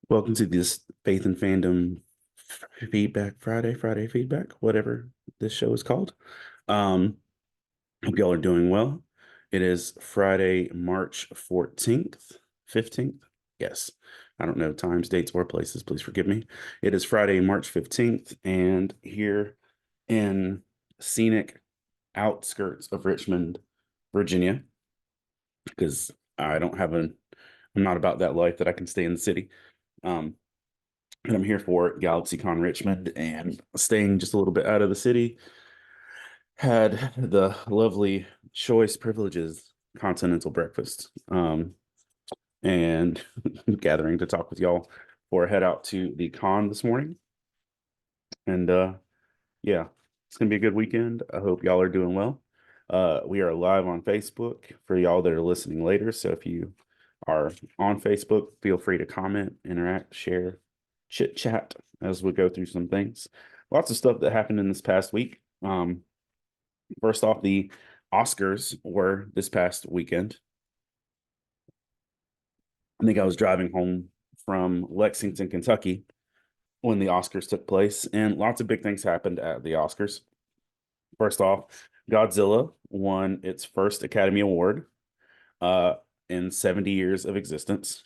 Welcome to this Faith and Fandom Feedback Friday feedback, whatever this show is called. Um, Hope y'all are doing well. It is Friday, March 14th, 15th. Yes. I don't know times, dates, or places. Please forgive me. It is Friday, March 15th, and here in scenic outskirts of Richmond, Virginia, because I don't have I'm not about that life that I can stay in the city. Um, and I'm here for GalaxyCon Richmond and staying just a little bit out of the city. Had the lovely choice privileges continental breakfast and gathering to talk with y'all for a head out to the con this morning. And yeah, it's gonna be a good weekend. I hope y'all are doing well. We are live on Facebook for y'all that are listening later. So if you are on Facebook, feel free to comment, interact, share, chit chat as we go through some things. Lots of stuff that happened in this past week. First off, the Oscars were this past weekend. I think I was driving home from Lexington, Kentucky when the Oscars took place, and lots of big things happened at the Oscars. First off, Godzilla won its first Academy Award uh, in 70 years of existence.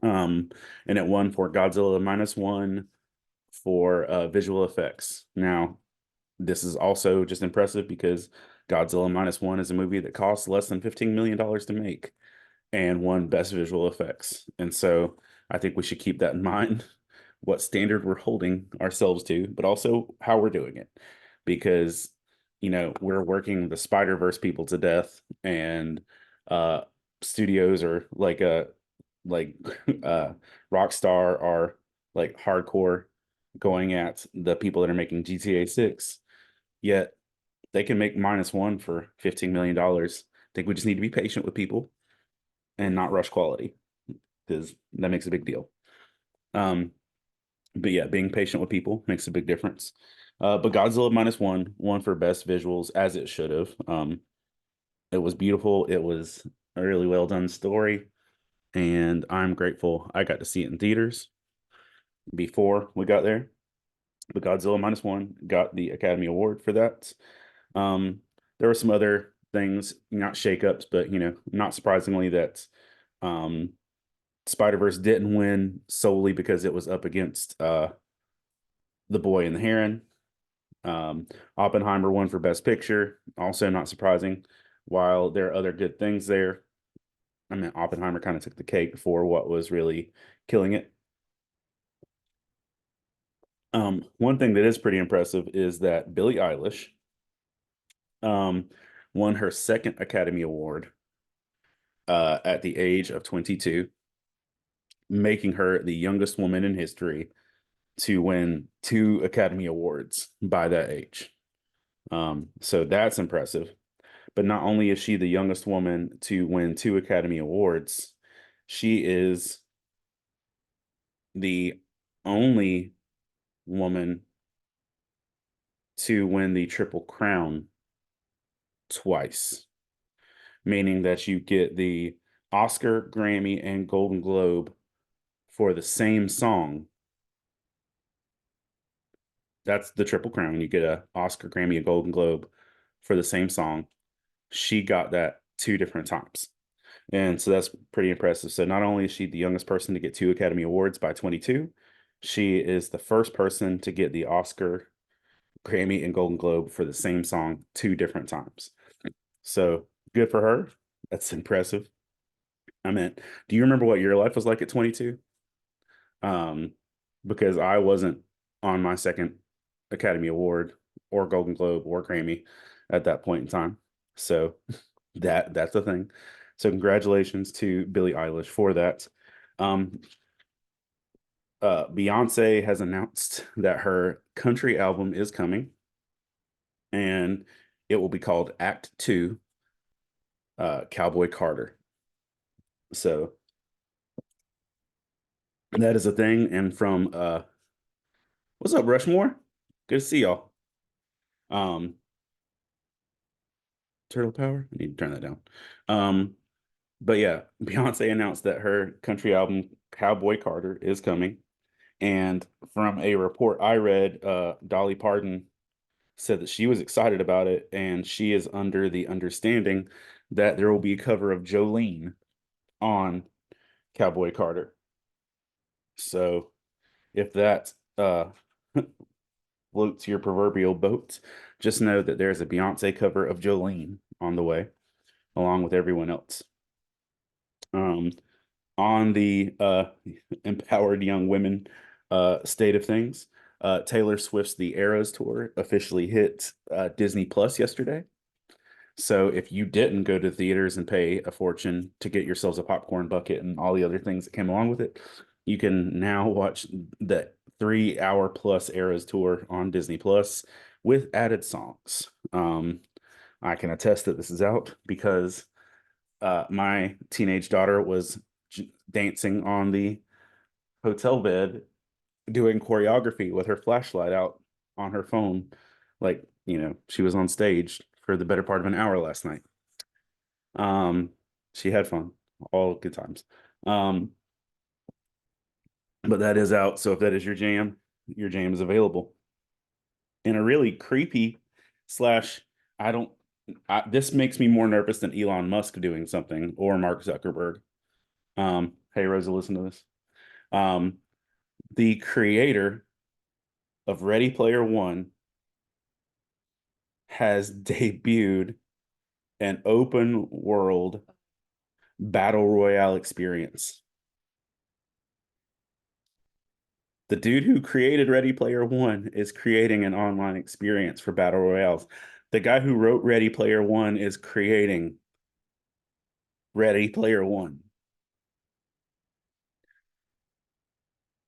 And it won for Godzilla minus one for visual effects. Now, this is also just impressive because Godzilla minus one is a movie that costs less than $15 million to make and won best visual effects. And so I think we should keep that in mind, what standard we're holding ourselves to, but also how we're doing it. Because, we're working the Spider-Verse people to death, and uh studios are like uh Rockstar are like hardcore going at the people that are making GTA 6, yet they can make minus one for $15 million. I think we just need to be patient with people and not rush quality because that makes a big deal. Um, but yeah, being patient with people makes a big difference. But Godzilla minus one won for best visuals as it should have. It was beautiful. It was a really well done story, and I'm grateful I got to see it in theaters before we got there. But Godzilla minus one got the Academy Award for that. Um, there were some other things, not shakeups, but not surprisingly, that um, Spider-Verse didn't win solely because it was up against The Boy and the Heron. Um, Oppenheimer won for Best Picture, also not surprising. While there are other good things there, I mean, Oppenheimer kind of took the cake for what was really killing it. One thing that is pretty impressive is that Billie Eilish um, won her second Academy Award at the age of 22, making her the youngest woman in history to win two Academy Awards by that age. So that's impressive. But not only is she the youngest woman to win two Academy Awards, she is the only woman to win the Triple Crown twice, meaning that you get the Oscar, Grammy, and Golden Globe for the same song. That's the Triple Crown. You get a Oscar, Grammy, and Golden Globe for the same song. She got that two different times. And so that's pretty impressive. So not only is she the youngest person to get two Academy Awards by 22, she is the first person to get the Oscar, Grammy, and Golden Globe for the same song two different times. So good for her. That's impressive. I mean, do you remember what your life was like at 22? Um, because I wasn't on my second Academy Award or Golden Globe or Grammy at that point in time. So that's the thing. So congratulations to Billie Eilish for that. Um, Beyonce has announced that her country album is coming, and it will be called Act Two, Cowboy Carter. So that is a thing. And from what's up, Rushmore? Good to see y'all. Um, Turtle Power. I need to turn that down. Um, But yeah, Beyonce announced that her country album Cowboy Carter is coming. And from a report I read, Dolly Parton said that she was excited about it, and she is under the understanding that there will be a cover of Jolene on Cowboy Carter. So if that floats your proverbial boat, just know that there's a Beyonce cover of Jolene on the way, along with everyone else. Um, on the empowered young women state of things, Taylor Swift's The Eras tour officially hit Disney Plus yesterday. So if you didn't go to theaters and pay a fortune to get yourselves a popcorn bucket and all the other things that came along with it, you can now watch the 3 hour plus Eras tour on Disney Plus with added songs. I can attest that this is out because my teenage daughter was dancing on the hotel bed doing choreography with her flashlight out on her phone. Like, she was on stage for the better part of an hour last night. Um, she had fun, all good times. Um, but that is out. So if that is your jam is available. In a really creepy slash, I don't, this makes me more nervous than Elon Musk doing something or Mark Zuckerberg. Hey, Rosa, listen to this. Um, the creator of Ready Player One has debuted an open world battle royale experience. The dude who created Ready Player One is creating an online experience for battle royales. The guy who wrote Ready Player One is creating Ready Player One.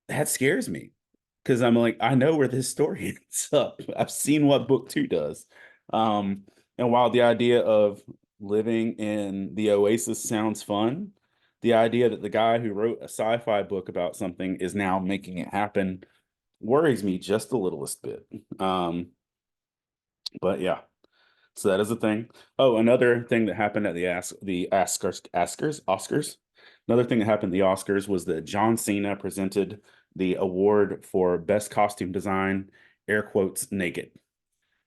That scares me because I'm like, I know where this story ends up. I've seen what book two does. Um, and while the idea of living in the Oasis sounds fun, the idea that the guy who wrote a sci-fi book about something is now making it happen worries me just the littlest bit. But yeah, so that is a thing. Oh, another thing that happened at the Oscars. Another thing that happened at the Oscars was that John Cena presented the award for best costume design, air quotes, naked.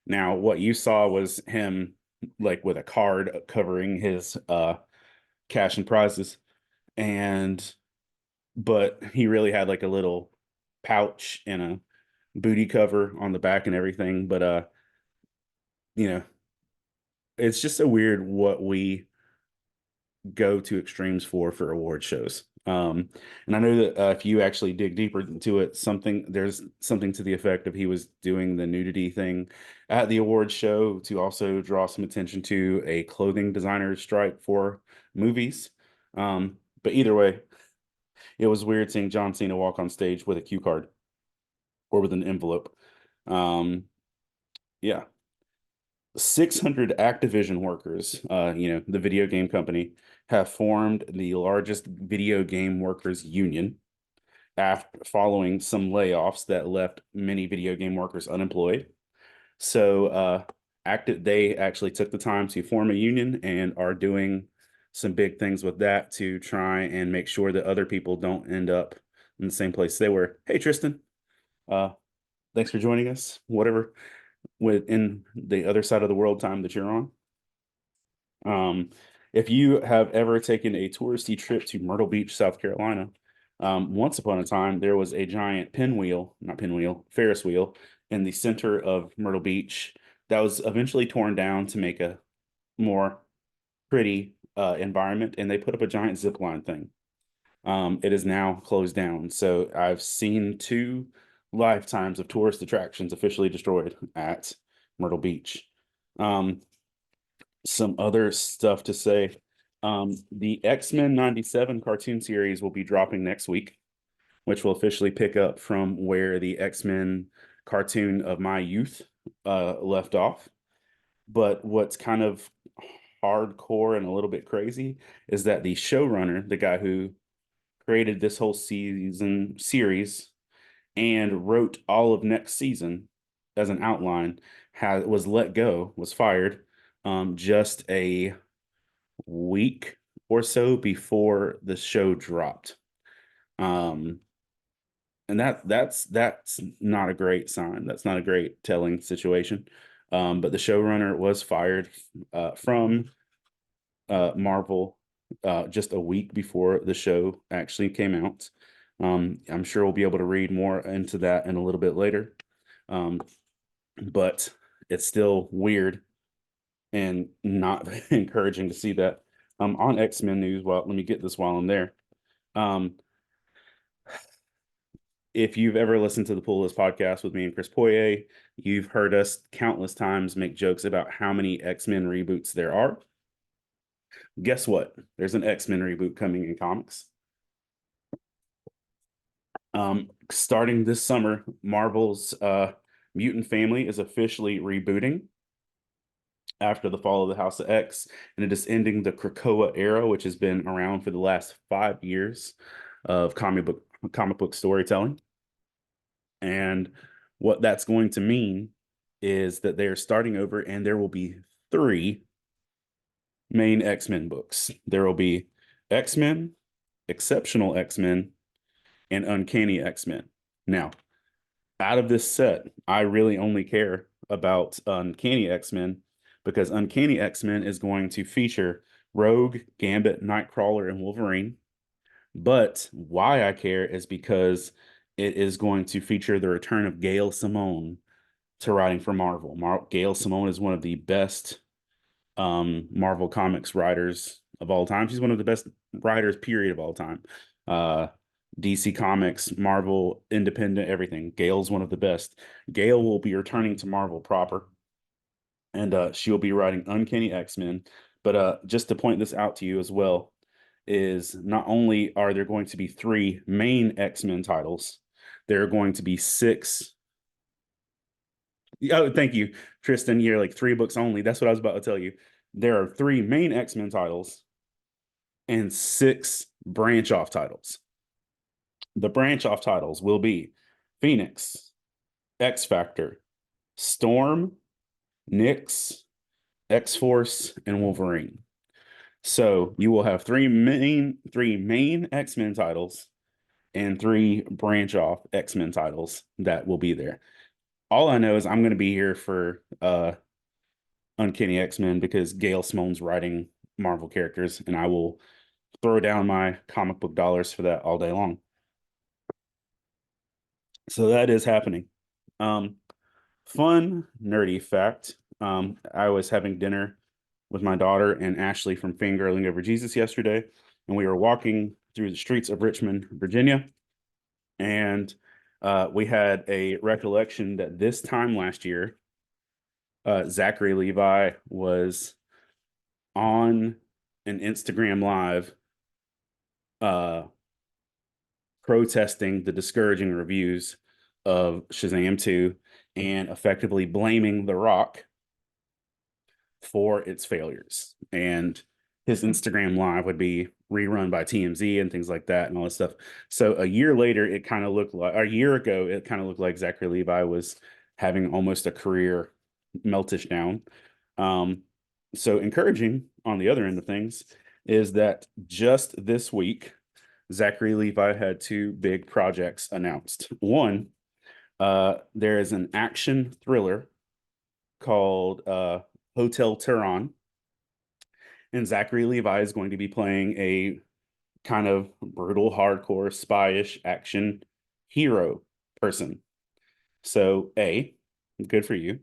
Now, what you saw was him like with a card covering his cash and prizes, and but he really had like a little pouch and a booty cover on the back and everything. But you know, it's just so weird what we go to extremes for award shows. And I know that if you actually dig deeper into it, there's something to the effect of he was doing the nudity thing at the award show to also draw some attention to a clothing designer strike for movies. But either way, it was weird seeing John Cena walk on stage with a cue card or with an envelope. Um, yeah, 600 Activision workers, the video game company, have formed the largest video game workers union after following some layoffs that left many video game workers unemployed. So, they actually took the time to form a union and are doing some big things with that to try and make sure that other people don't end up in the same place they were. Hey, Tristan, uh, thanks for joining us. Whatever within the other side of the world time that you're on. Um, if you have ever taken a touristy trip to Myrtle Beach, South Carolina, once upon a time there was a giant not pinwheel, Ferris wheel in the center of Myrtle Beach that was eventually torn down to make a more pretty environment, and they put up a giant zip line thing. It is now closed down. So I've seen two lifetimes of tourist attractions officially destroyed at Myrtle Beach. Um, some other stuff to say. The X-Men 97 cartoon series will be dropping next week, which will officially pick up from where the X-Men cartoon of my youth left off. But what's kind of hardcore and a little bit crazy is that the showrunner, the guy who created this whole series and wrote all of next season as an outline, was let go, was fired just a week or so before the show dropped. Um, and that's not a great sign. That's not a great telling situation. But the showrunner was fired from Marvel just a week before the show actually came out. I'm sure we'll be able to read more into that in a little bit later. Um, but it's still weird and not encouraging to see that. On X-Men news, well, let me get this while I'm there. Um, if you've ever listened to the Pool List podcast with me and Chris Poirier, you've heard us countless times make jokes about how many X-Men reboots there are. Guess what? There's an X-Men reboot coming in comics. Starting this summer, Marvel's Mutant Family is officially rebooting after the fall of the House of X, and it is ending the Krakoa era, which has been around for the last 5 years of comic book storytelling. And what that's going to mean is that they are starting over, and there will be three main X-Men books. There will be X-Men, Exceptional X-Men, and Uncanny X-Men. Now, out of this set, I really only care about Uncanny X-Men because Uncanny X-Men is going to feature Rogue, Gambit, Nightcrawler, and Wolverine. But why I care is because it is going to feature the return of Gail Simone to writing for Marvel. Gail Simone is one of the best Marvel Comics writers of all time. She's one of the best writers, period, of all time. Uh, DC Comics, Marvel, independent, everything. Gail's one of the best. Gail will be returning to Marvel proper, and she'll be writing Uncanny X-Men. But just to point this out to you as well, is not only are there going to be three main X-Men titles, there are going to be six. Oh, thank you, Tristan. You're like three books only. That's what I was about to tell you. There are three main X-Men titles and six branch off titles. The branch off titles will be Phoenix, X Factor, Storm, Nyx, X Force, and Wolverine. So you will have three main X-Men titles and three branch off X-Men titles that will be there. All I know is I'm going to be here for Uncanny X-Men because Gail Simone's writing Marvel characters, and I will throw down my comic book dollars for that all day long. So that is happening. Um, Fun nerdy fact. I was having dinner with my daughter and Ashley from Fangirling Over Jesus yesterday, and we were walking through the streets of Richmond, Virginia, and we had a recollection that this time last year, Zachary Levi was on an Instagram live uh, protesting the discouraging reviews of Shazam 2 and effectively blaming The Rock for its failures. And his Instagram live would be rerun by TMZ and things like that and all this stuff. So a year later, it kind of looked like, a year ago, it kind of looked like Zachary Levi was having almost a career meltish down. So encouraging on the other end of things is that just this week, Zachary Levi had two big projects announced. One, there is an action thriller called Hotel Tehran, and Zachary Levi is going to be playing a kind of brutal, hardcore, spyish action hero person. So, A, good for you.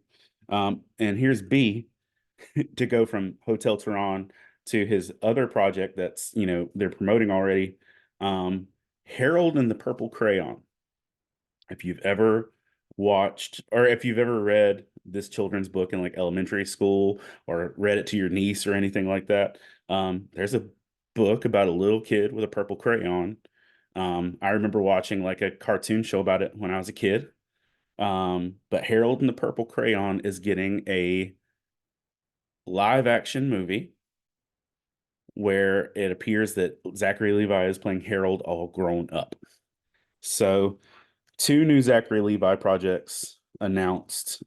And here's B, to go from Hotel Tehran to his other project that's, they're promoting already, Harold and the Purple Crayon. If you've ever watched or if you've ever read this children's book in like elementary school or read it to your niece or anything like that, there's a book about a little kid with a purple crayon. I remember watching like a cartoon show about it when I was a kid. But Harold and the Purple Crayon is getting a live action movie where it appears that Zachary Levi is playing Harold all grown up. So two new Zachary Levi projects announced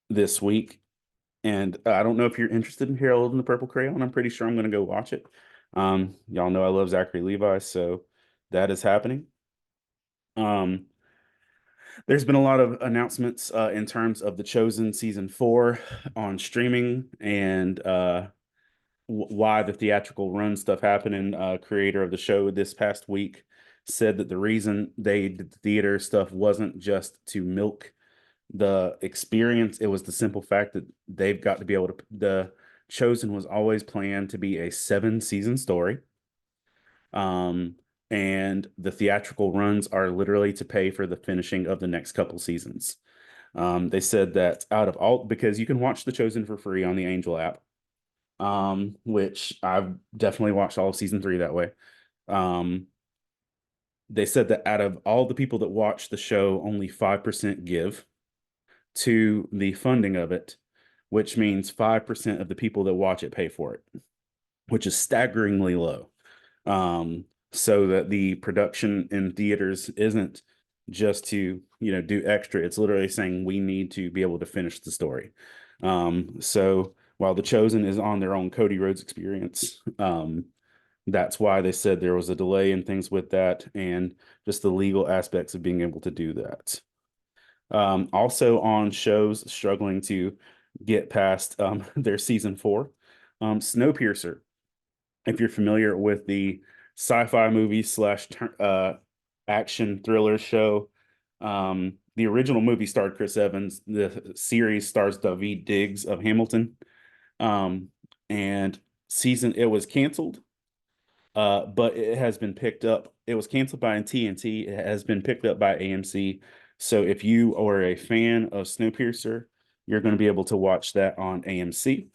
this week. And I don't know if you're interested in Harold and the Purple Crayon. I'm pretty sure I'm going to go watch it. Y'all know I love Zachary Levi, so that is happening. Um, there's been a lot of announcements in terms of The Chosen season 4 on streaming and why the theatrical run stuff happening. Creator of the show this past week said that the reason they did the theater stuff wasn't just to milk the experience. It was the simple fact that they've got to be able to. The Chosen was always planned to be a 7 season story. Um, and the theatrical runs are literally to pay for the finishing of the next couple seasons. They said that out of all, because you can watch The Chosen for free on the Angel app, which I've definitely watched all of season 3 that way. Um, they said that out of all the people that watch the show, only 5% give to the funding of it, which means 5% of the people that watch it pay for it, which is staggeringly low. So that the production in theaters isn't just to, do extra. It's literally saying we need to be able to finish the story. So while The Chosen is on their own Cody Rhodes experience, that's why they said there was a delay in things with that and just the legal aspects of being able to do that. Also on shows struggling to get past their season 4, Snowpiercer. If you're familiar with the sci-fi movie slash action thriller show, the original movie starred Chris Evans. The series stars Daveed Diggs of Hamilton. Um, and it was canceled, but it has been picked up. It was canceled by TNT. It has been picked up by AMC. So if you are a fan of Snowpiercer, you're going to be able to watch that on AMC.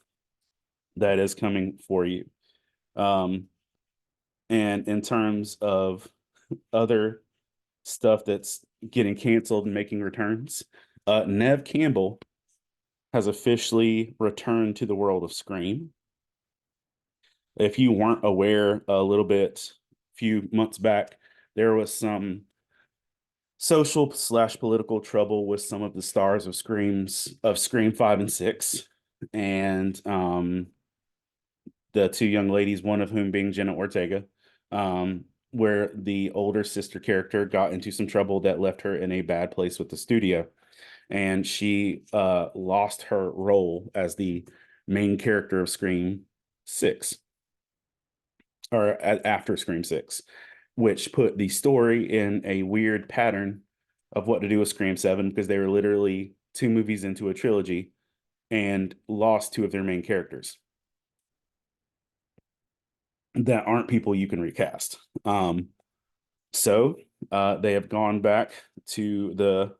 That is coming for you. Um, and in terms of other stuff that's getting canceled and making returns, Nev Campbell has officially returned to the world of Scream. If you weren't aware, a little bit, a few months back, there was some social slash political trouble with some of the stars of Scream 5 and 6. And the two young ladies, one of whom being Jenna Ortega, where the older sister character got into some trouble that left her in a bad place with the studio. And she lost her role as the main character of Scream 6, or after Scream 6, which put the story in a weird pattern of what to do with Scream 7, because they were literally 2 movies into a trilogy and lost 2 of their main characters that aren't people you can recast. So they have gone back to the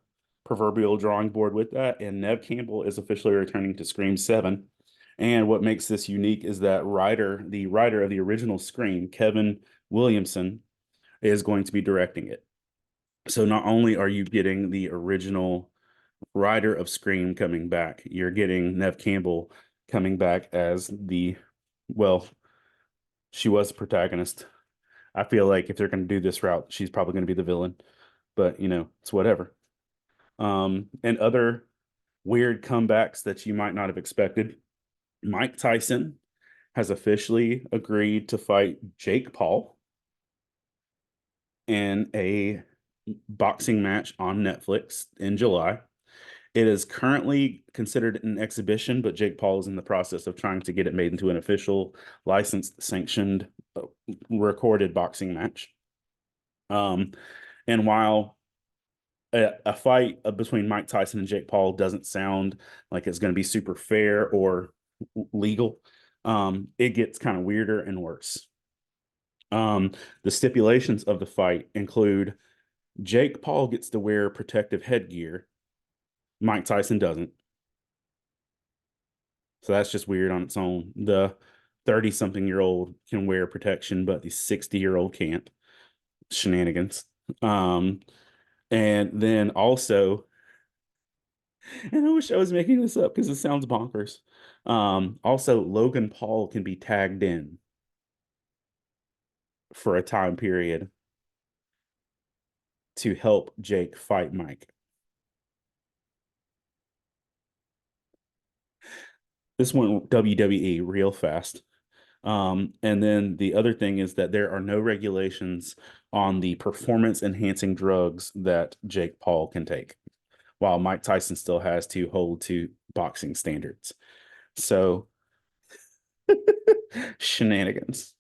proverbial drawing board with that, and Nev Campbell is officially returning to Scream 7. And what makes this unique is that the writer of the original Scream, Kevin Williamson, is going to be directing it. So not only are you getting the original writer of Scream coming back, you're getting Nev Campbell coming back as well, she was the protagonist. I feel like if they're going to do this route, she's probably going to be the villain, but it's whatever. And other weird comebacks that you might not have expected. Mike Tyson has officially agreed to fight Jake Paul in a boxing match on Netflix in July. It is currently considered an exhibition, but Jake Paul is in the process of trying to get it made into an official, licensed, sanctioned, recorded boxing match. And while a fight between Mike Tyson and Jake Paul doesn't sound like it's going to be super fair or legal, it gets kind of weirder and worse. The stipulations of the fight include Jake Paul gets to wear protective headgear. Mike Tyson doesn't. So that's just weird on its own. The 30-something-year-old can wear protection, but the 60-year-old can't. Shenanigans. Um, and then also, and I wish I was making this up because it sounds bonkers. Also, Logan Paul can be tagged in for a time period to help Jake fight Mike. This went WWE real fast. And then the other thing is that there are no regulations on the performance enhancing drugs that Jake Paul can take, while Mike Tyson still has to hold to boxing standards. So shenanigans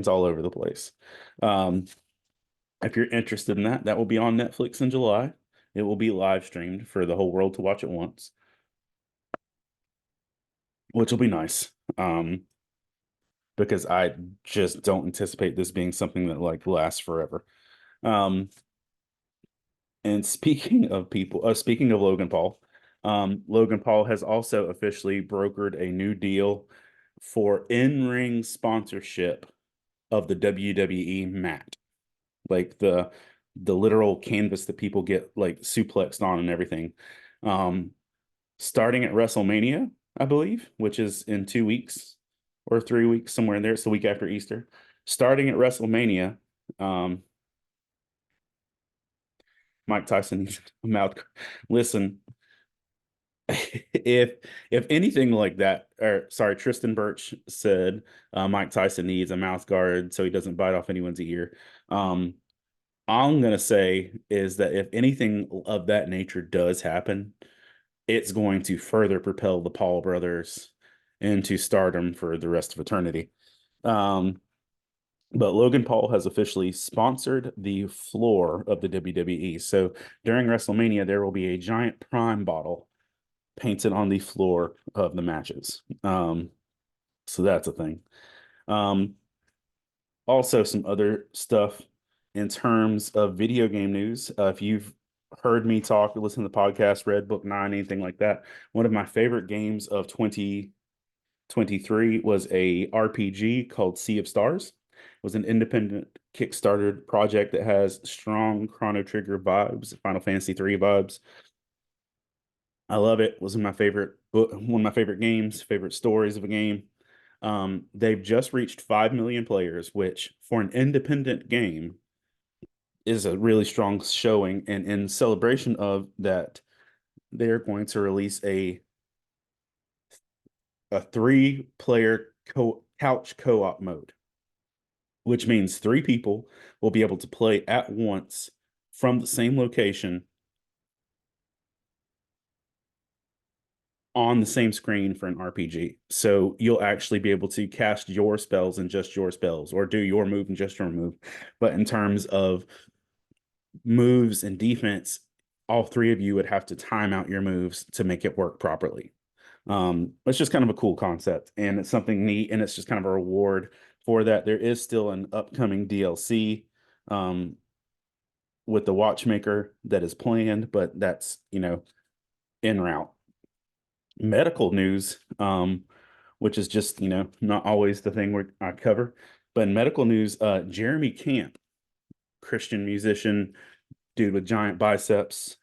all over the place. Um, if you're interested in that, that will be on Netflix in July. It will be live streamed for the whole world to watch at once, which will be nice. Because I just don't anticipate this being something that like lasts forever. Um, and speaking of Logan Paul, Logan Paul has also officially brokered a new deal for in-ring sponsorship of the WWE mat, like the literal canvas that people get like suplexed on and everything. Um, Starting at WrestleMania, I believe, which is in 2 weeks or 3 weeks, somewhere in there. It's the week after Easter. Starting at WrestleMania, um, Mike Tyson needs a mouth. Listen, if anything like that, or sorry, Tristan Birch said Mike Tyson needs a mouth guard so he doesn't bite off anyone's ear. Um, all I'm gonna say is that if anything of that nature does happen, it's going to further propel the Paul brothers into stardom for the rest of eternity. Um, but Logan Paul has officially sponsored the floor of the WWE. So during WrestleMania, there will be a giant Prime bottle painted on the floor of the matches. So that's a thing. Um, Also, some other stuff in terms of video game news. If you've heard me talk or listen to the podcast, read Book Nine, anything like that, one of my favorite games of 2023 was a RPG called Sea of Stars. It was an independent Kickstarter project that has strong Chrono Trigger vibes, Final Fantasy 3 vibes. I love it. It was one of my favorite games, favorite stories of a game. They've just reached 5 million players, which for an independent game is a really strong showing. And in celebration of that, they're going to release a 3-player couch co-op mode, which means 3 people will be able to play at once from the same location on the same screen for an RPG. So you'll actually be able to cast your spells and just your spells, or do your move and just your move. But in terms of moves and defense, all 3 of you would have to time out your moves to make it work properly. It's just kind of a cool concept, and it's something neat, and it's just kind of a reward for that. There is still an upcoming DLC with the watchmaker that is planned, but that's, en route. Medical news, which is just, not always the thing I cover. But in medical news, Jeremy Camp, Christian musician, dude with giant biceps.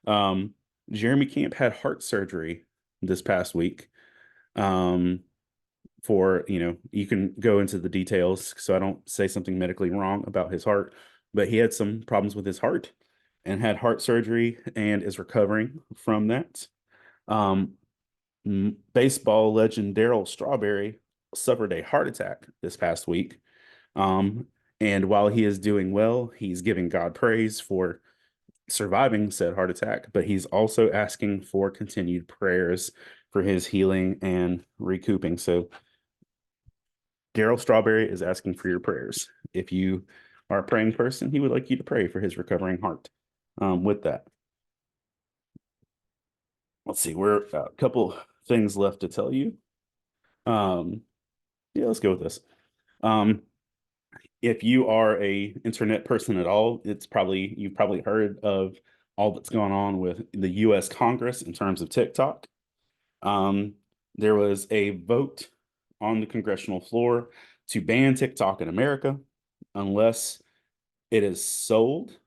Um, Jeremy Camp had heart surgery this past week. Um, for, you can go into the details so I don't say something medically wrong about his heart, but he had some problems with his heart and had heart surgery and is recovering from that. Um, Baseball legend Darryl Strawberry suffered a heart attack this past week. Um, and while he is doing well, he's giving God praise for surviving said heart attack, but he's also asking for continued prayers for his healing and recouping. So Darryl Strawberry is asking for your prayers. If you are a praying person, he would like you to pray for his recovering heart. With that, let's see, we're a couple things left to tell you. Um, yeah, let's go with this. Um, if you are a internet person at all, you've probably heard of all that's going on with the U.S. Congress in terms of TikTok. Um, there was a vote on the congressional floor to ban TikTok in America unless it is sold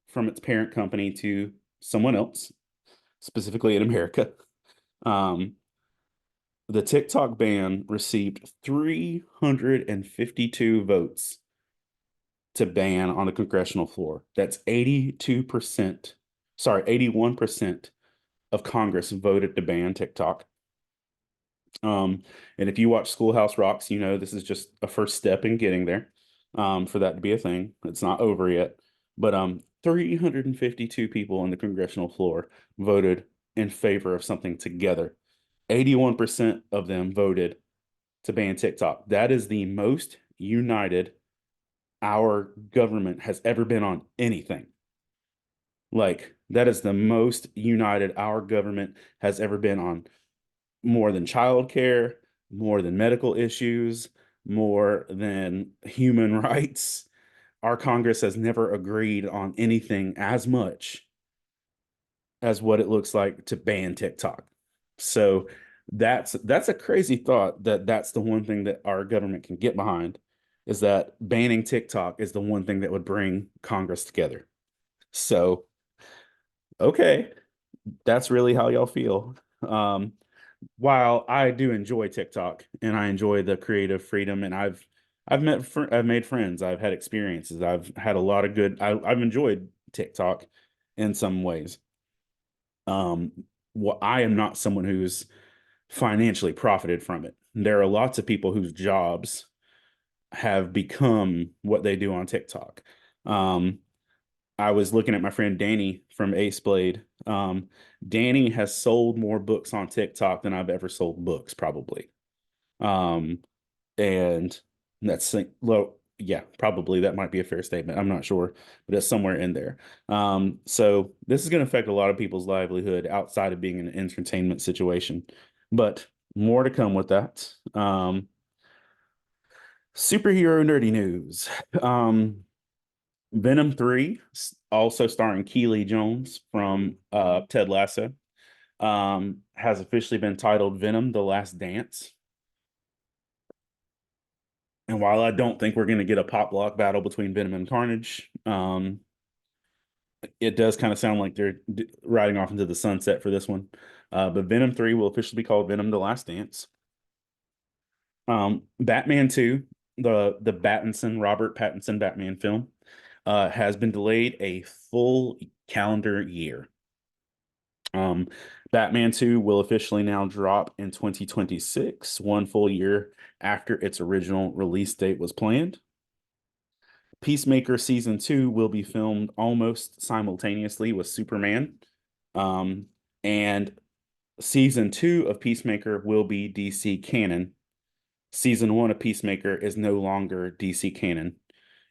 from its parent company to someone else, specifically in America. Um, the TikTok ban received 352 votes to ban on the congressional floor. That's 82%, sorry, 81% of Congress voted to ban TikTok. And if you watch Schoolhouse Rocks, you know this is just a first step in getting there. For that to be a thing. It's not over yet. But 352 people on the congressional floor voted in favor of something together. 81% of them voted to ban TikTok. That is the most united our government has ever been on anything. Like, that is the most united our government has ever been on more than childcare, more than medical issues, more than human rights. Our Congress has never agreed on anything as much as what it looks like to ban TikTok. So that's a crazy thought that that's the one thing that our government can get behind is that banning TikTok is the one thing that would bring Congress together. So, okay, that's really how y'all feel. Um, while I do enjoy TikTok and I enjoy the creative freedom and I've made friends, I've had experiences, I've had a lot of I've enjoyed TikTok in some ways. Um, well, I am not someone who's financially profited from it. There are lots of people whose jobs have become what they do on TikTok. Um, I was looking at my friend Danny from Ace Blade. Danny has sold more books on TikTok than I've ever sold books, probably. Um, and that's low. Yeah, probably that might be a fair statement. I'm not sure, but it's somewhere in there. So this is going to affect a lot of people's livelihood outside of being an entertainment situation, but more to come with that. Superhero nerdy news. Venom 3, also starring Keely Jones from Ted Lasso, has officially been titled Venom: The Last Dance. And while I don't think we're going to get a pop lock battle between Venom and Carnage, it does kind of sound like they're riding off into the sunset for this one. But Venom 3 will officially be called Venom: The Last Dance. Batman 2, the Robert Pattinson Batman film, has been delayed a full calendar year. Batman 2 will officially now drop in 2026, one full year after its original release date was planned. Peacemaker season 2 will be filmed almost simultaneously with Superman. Um, and season 2 of Peacemaker will be DC canon. Season 1 of Peacemaker is no longer DC canon.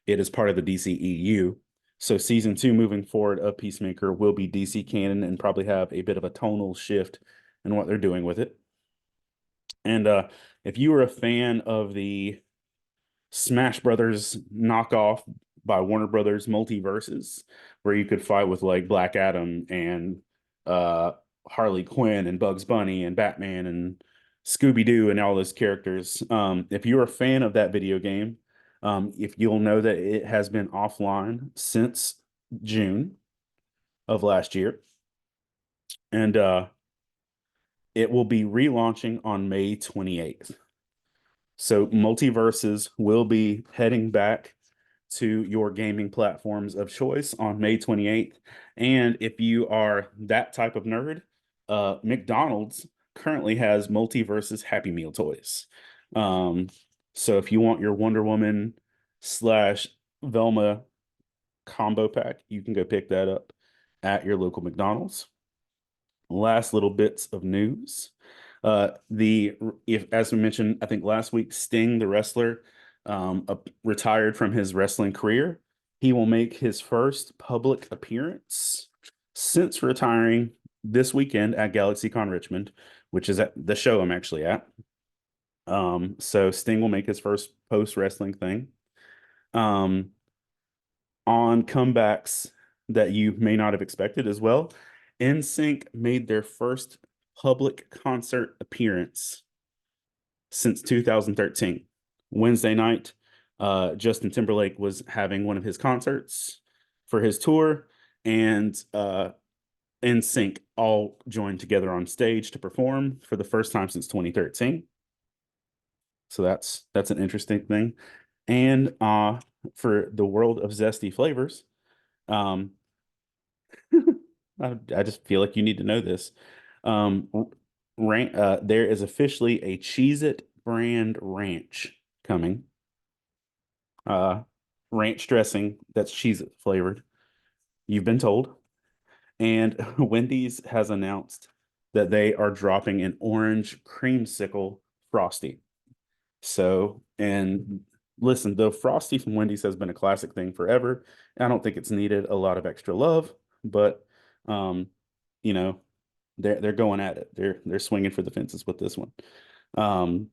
It is part of the DCEU. So season 2 moving forward of Peacemaker will be DC canon and probably have a bit of a tonal shift in what they're doing with it. And if you were a fan of the Smash Brothers knockoff by Warner Brothers Multiverses, where you could fight with like Black Adam and uh, Harley Quinn and Bugs Bunny and Batman and Scooby Doo and all those characters. If you're a fan of that video game, if you'll know that it has been offline since June of last year, and it will be relaunching on May 28th. So multiverses will be heading back to your gaming platforms of choice on May 28th. And if you are that type of nerd, McDonald's currently has multiverses Happy Meal toys. Um, so if you want your Wonder Woman slash Velma combo pack, you can go pick that up at your local McDonald's. Last little bits of news. The if as we mentioned, I think last week, Sting, the wrestler, retired from his wrestling career. He will make his first public appearance since retiring this weekend at GalaxyCon Richmond, which is at the show I'm actually at. So Sting will make his first post wrestling thing. Um, on comebacks that you may not have expected as well, NSYNC made their first public concert appearance since 2013. Wednesday night, Justin Timberlake was having one of his concerts for his tour, and NSYNC all joined together on stage to perform for the first time since 2013. So that's an interesting thing. And for the world of zesty flavors, I just feel like you need to know this. Um, There is officially a Cheez-It brand ranch coming. Uh, Ranch dressing that's Cheez-It flavored. You've been told. And Wendy's has announced that they are dropping an orange creamsicle frosty. So, and listen, the frosty from Wendy's has been a classic thing forever. I don't think it's needed a lot of extra love, but um, you know, they're going at it. They're swinging for the fences with this one. Um,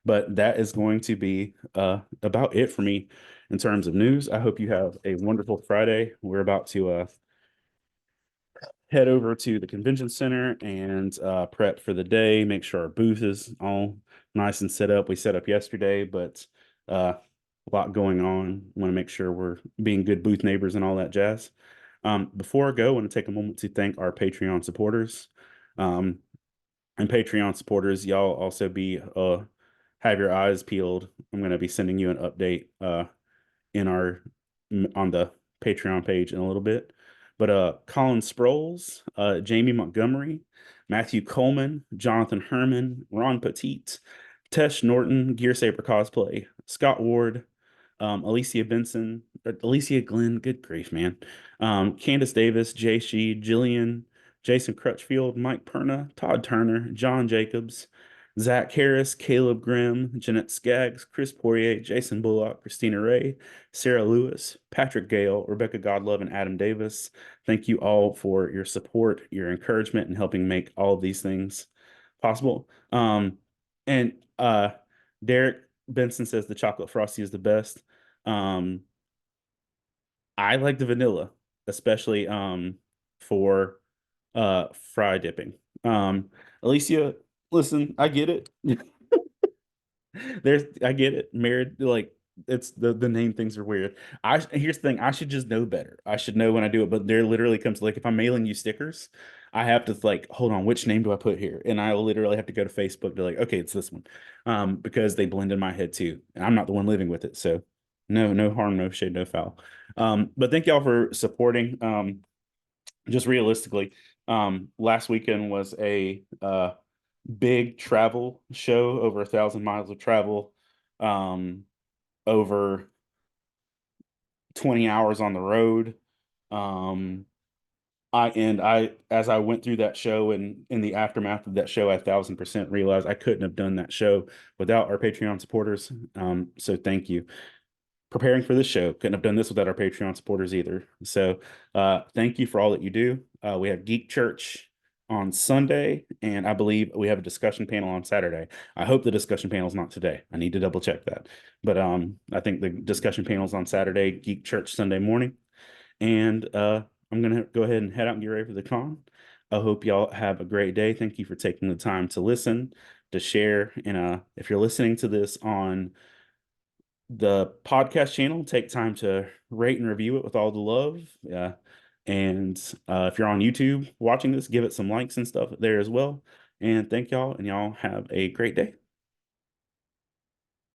but that is going to be about it for me in terms of news. I hope you have a wonderful Friday. We're about to head over to the convention center and prep for the day. Make sure our booth is all nice and set up. We set up yesterday, but a lot going on. Want to make sure we're being good booth neighbors and all that jazz. Before I go, I want to take a moment to thank our Patreon supporters. Um, and Patreon supporters, y'all also be have your eyes peeled. I'm going to be sending you an update in our on the Patreon page in a little bit. But Colin Sproles, Jamie Montgomery, Matthew Coleman, Jonathan Herman, Ron Petit, Tesh Norton, Gear Saber Cosplay, Scott Ward, Alicia Benson, Alicia Glenn, good grief, man. Candace Davis, Jay Shee, Jillian, Jason Crutchfield, Mike Perna, Todd Turner, John Jacobs, Zach Harris, Caleb Grimm, Jeanette Skaggs, Chris Poirier, Jason Bullock, Christina Ray, Sarah Lewis, Patrick Gale, Rebecca Godlove, and Adam Davis. Thank you all for your support, your encouragement, and helping make all of these things possible. And Derek Benson says the chocolate frosty is the best. Um, I like the vanilla, especially for fry dipping. Alicia, listen, I get it. I get it. Married, like it's the name things are weird. Here's the thing, I should just know better. I should know when I do it, but there literally comes like if I'm mailing you stickers, I have to like, hold on, which name do I put here? And I will literally have to go to Facebook to like, okay, it's this one. Because they blend in my head too. And I'm not the one living with it. So no harm, no shade, no foul. But thank y'all for supporting. Just realistically, last weekend was a big travel show, over 1,000 miles of travel, um, over 20 hours on the road. Um, as I went through that show and in the aftermath of that show, I 1,000% realized I couldn't have done that show without our Patreon supporters. So thank you. Preparing for this show, couldn't have done this without our Patreon supporters either. So thank you for all that you do. We have Geek Church on Sunday, and I believe we have a discussion panel on Saturday. I hope the discussion panel is not today. I need to double check that. But I think the discussion panel is on Saturday, Geek Church Sunday morning. And I'm gonna go ahead and head out and get ready for the con. I hope y'all have a great day. Thank you for taking the time to listen, to share. And if you're listening to this on the podcast channel, take time to rate and review it with all the love. And if you're on YouTube watching this, give it some likes and stuff there as well. And thank y'all, and y'all have a great day.